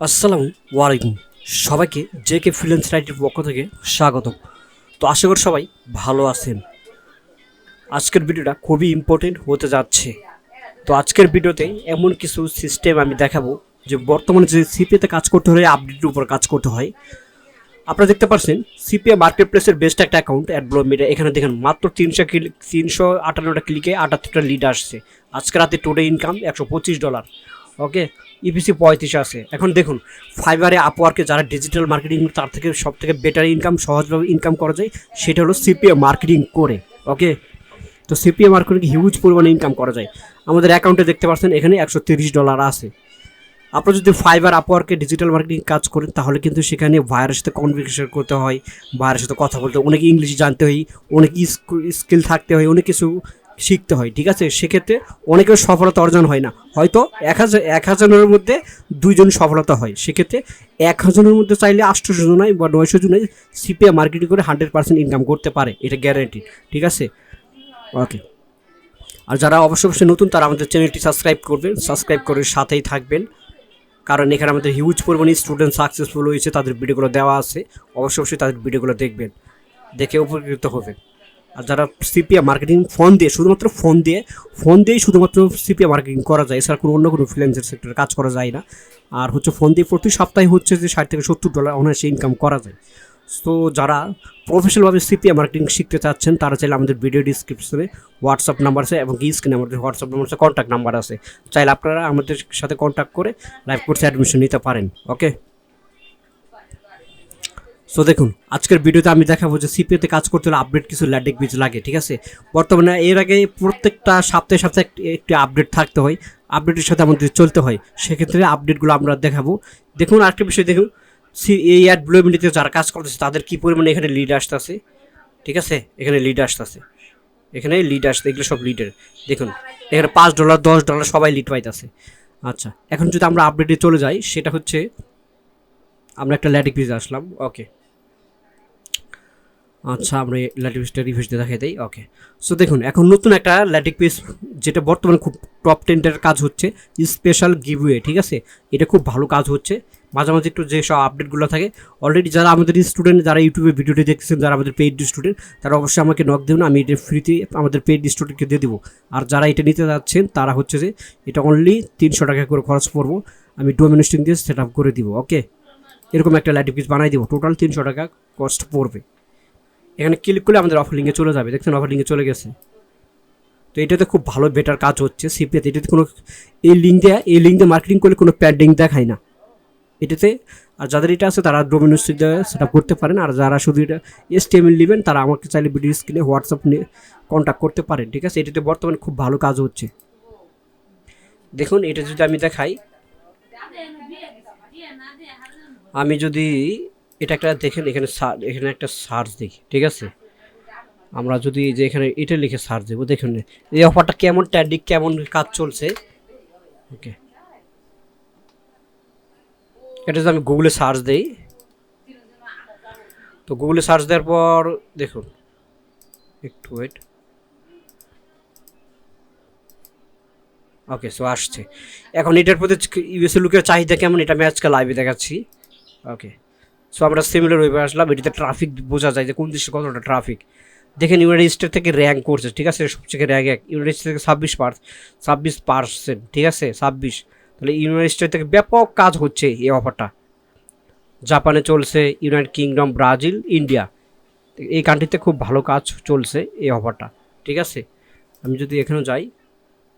আসসালামু আলাইকুম। সবাইকে জেকে ফ্রিল্যান্স রাইটের পক্ষ থেকে স্বাগতম। তো আশা করি সবাই ভালো আছেন। আজকের ভিডিওটা খুবই ইম্পর্টেন্ট হতে যাচ্ছে। তো আজকের ভিডিওতে এমন কিছু সিস্টেম আমি দেখাবো যে বর্তমানে যে সিপিএতে কাজ করতে হলে আপডেটের উপর কাজ করতে হয়। আপনারা দেখতে পাচ্ছেন সিপিএ মার্কেট প্লেসের বেস্ট একটা অ্যাকাউন্ট অ্যাডব্লো মিডিয়া। এখানে দেখেন মাত্র 358টা ক্লিকে 78টা লিড আসছে। আজকে রাতে টোটাল ইনকাম $125। ওকে, ইপিসি 35 আছে। এখন দেখুন ফাইবারে আপওয়ার্কে যারা ডিজিটাল মার্কেটিং তার থেকে সব থেকে বেটার ইনকাম সহজভাবে ইনকাম করা যায় সেটা হলো সিপিএ মার্কেটিং করে। ওকে, তো সিপিএ মার্কেটিং হিউজ পরিমাণে ইনকাম করা যায়। আমাদের অ্যাকাউন্টে দেখতে পাচ্ছেন এখানে $130 আছে। আপনারা যদি ফাইবার আপওয়ার্কে ডিজিটাল মার্কেটিং কাজ করেন তাহলে কিন্তু সেখানে ভাইয়ের সাথে কনভারসেশন করতে হয়, ভাইয়ের সাথে কথা বলতে হয়, অনেক ইংলিশ জানতে হয়, অনেক স্কিল থাকতে হয়, অনেক কিছু শিখতে হয়। ঠিক আছে, সেক্ষেত্রে অনেকের সফলতা অর্জন হয় না। হয়তো 1000-1000-এর মধ্যে 2জন সফলতা হয়। সেক্ষেত্রে 1000-এর মধ্যে চাইলে 800 জনায় বা 900 জনায় সিপিএ মার্কেটিং করে 100% ইনকাম করতে পারে, এটা গ্যারান্টি। ঠিক আছে, ওকে। আর যারা অবশ্যই নতুন তারা আমাদের চ্যানেলটি সাবস্ক্রাইব করবেন, সাবস্ক্রাইব করে সাথেই থাকবেন, কারণ এখানে আমাদের হিউজ পরিমাণে স্টুডেন্ট সাকসেসফুল হয়েছে, তাদের ভিডিওগুলো দেওয়া আছে। অবশ্যই তাদের ভিডিওগুলো দেখবেন, দেখে উপকৃত হবেন। আর যারা সিপিএ মার্কেটিং ফোন দিয়েই শুধুমাত্র সিপিএ মার্কেটিং করা যায়, এছাড়া অন্য কোনো ফ্রিল্যান্সার সেক্টরে কাজ করা যায় না। আর ফোন দিয়ে প্রতি সপ্তাহে যে $60 থেকে $70 অনায়াসে ইনকাম করা যায়। তো যারা প্রফেশনালভাবে সিপিএ মার্কেটিং শিখতে চাচ্ছেন তারা চাইলে আমাদের ভিডিও ডিসক্রিপশনে হোয়াটসঅ্যাপ নাম্বার আছে এবং স্ক্রিনে আমাদের হোয়াটসঅ্যাপ নাম্বার আছে, কন্ট্যাক্ট নাম্বার আছে। চাইলে আপনারা আমাদের সাথে কন্ট্যাক্ট করে লাইভ কোর্সে অ্যাডমিশন নিতে পারেন। ওকে, সো দেখুন আজকের ভিডিওতে আমি দেখাবো যে সিপিএতে কাজ করতে হলে আপডেট কিছু ল্যান্ডিং পেজ লাগে। ঠিক আছে, বর্তমানে এর আগে প্রত্যেকটা সপ্তাহে একটি আপডেট থাকতে হয়, আপডেটের সাথে আমাদের চলতে হয়। সেক্ষেত্রে আপডেটগুলো আমরা দেখাবো। দেখুন আরেকটা বিষয় দেখুন, এই অ্যাডব্লো মিডিয়াতে যারা কাজ করতেছে তাদের কী পরিমাণে এখানে লিড আসতেছে। ঠিক আছে, এখানে লিড আসতেছে, এগুলো সব লিডের। দেখুন এখানে $5, $10 সবাই লিড পাইতেছে। আচ্ছা, এখন যদি আমরা আপডেটে চলে যাই, সেটা হচ্ছে আমরা একটা ল্যান্ডিং পেজে আসলাম। ওকে, আচ্ছা আমরা ল্যান্ডিং পেজটা রিভিউস দিয়ে দেখাই দিই। ওকে, সো দেখুন এখন নতুন একটা ল্যান্ডিং পেজ যেটা বর্তমানে খুব টপ 10-এর কাজ হচ্ছে, স্পেশাল গিভওয়ে। ঠিক আছে, এটা খুব ভালো কাজ হচ্ছে। মাঝে মাঝে একটু যে সব আপডেটগুলো থাকে, অলরেডি যারা আমাদের স্টুডেন্ট, যারা ইউটিউবে ভিডিওটি দেখতেছেন, যারা আমাদের পেইড স্টুডেন্ট, তারা অবশ্যই আমাকে নক দেবেন, আমি এটা ফ্রিতে আমাদের পেইড স্টুডেন্টকে দিয়ে দেবো। আর যারা এটা নিতে যাচ্ছেন তারা হচ্ছে যে এটা অনলি $300 করে খরচ পড়বো, আমি ডোমেন হোস্টিং দিয়ে সেট আপ করে দিব। ওকে, এরকম একটা ল্যান্ডিং পেজ বানাই দিব, টোটাল $300 কস্ট পড়বে। এখানে ক্লিক করলে আমাদের অফার লিঙ্কে চলে যাবে। দেখছেন অফার লিঙ্কে চলে গেছে। তো এটাতে খুব ভালো বেটার কাজ হচ্ছে সিপিএতে। এটাতে কোনো এই লিঙ্ক দিয়ে মার্কেটিং করলে কোনো প্যাডিং দেখায় না এটাতে। আর যাদের এটা আছে তারা ডোমেন হোস্টিং দিয়ে সেট আপ করতে পারেন। আর যারা শুধু এটা HTML নেবেন তারা আমাকে চাইলে ভিডিও স্ক্রিনে হোয়াটসঅ্যাপ নিয়ে কন্ট্যাক্ট করতে পারেন। ঠিক আছে, এটাতে বর্তমানে খুব ভালো কাজ হচ্ছে। দেখুন এটা যদি আমি দেখাই, আমি যদি এটা একটা দেখেন, এখানে একটা সার্চ দেখি। ঠিক আছে, আমরা যদি যে এখানে এটা লিখে সার্চ দেবো, দেখুন এই অফারটা কেমন ট্যান্ডিং, কেমন কাজ চলছে। ওকে, এটা যদি আমি গুগলে সার্চ দিই, তো গুগলে সার্চ দেওয়ার পর দেখুন, একটু ওয়েট। ওকে, সো আসছে। এখন এটার প্রতি ইউএসএ লোকের চাহিদা কেমন এটা আমি আজকে লাইভে দেখাচ্ছি। ওকে, সো আমরা সিমিলার ওয়েবে আসলাম। এটিতে ট্রাফিক বোঝা যায় যে কোন দেশে কতটা ট্রাফিক। দেখেন ইউনাইটেড স্টেট থেকে র্যাঙ্ক করছে। ঠিক আছে, সবথেকে র্যাঙ্ক 1, ইউনাইটেড স্টেট থেকে 26%। ঠিক আছে, 26। তাহলে ইউনাইটেড স্টেট থেকে ব্যাপক কাজ হচ্ছে এই অফারটা। জাপানে চলছে, ইউনাইটেড কিংডম, ব্রাজিল, ইন্ডিয়া, এই কান্ট্রিতে খুব ভালো কাজ চলছে এই অফারটা। ঠিক আছে, আমি যদি এখানেও যাই,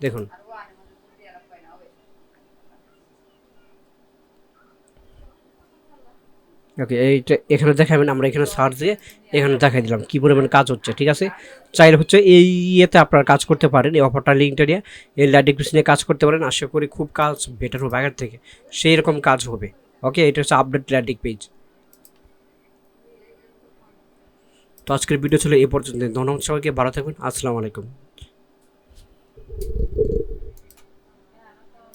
দেখুন ওকে, এইটা এখানে দেখাবেন। আমরা এখানে সার্চ দিয়ে এখানে দেখাই দিলাম কী পরিমাণ কাজ হচ্ছে। ঠিক আছে, চাইলে হচ্ছে এই ইয়েতে আপনারা কাজ করতে পারেন, এই অফারটা লিঙ্কটা নিয়ে এই ল্যান্ডিং পেজ নিয়ে কাজ করতে পারেন। আশা করি খুব কাজ বেটার হবে আগের থেকে, সেই রকম কাজ হবে। ওকে, এটা হচ্ছে আপডেট ল্যান্ডিং পেজ। তো আজকের ভিডিও ছিল এই পর্যন্ত। ধন্যবাদ সবাইকে, ভালো থাকবেন। আসসালামু আলাইকুম।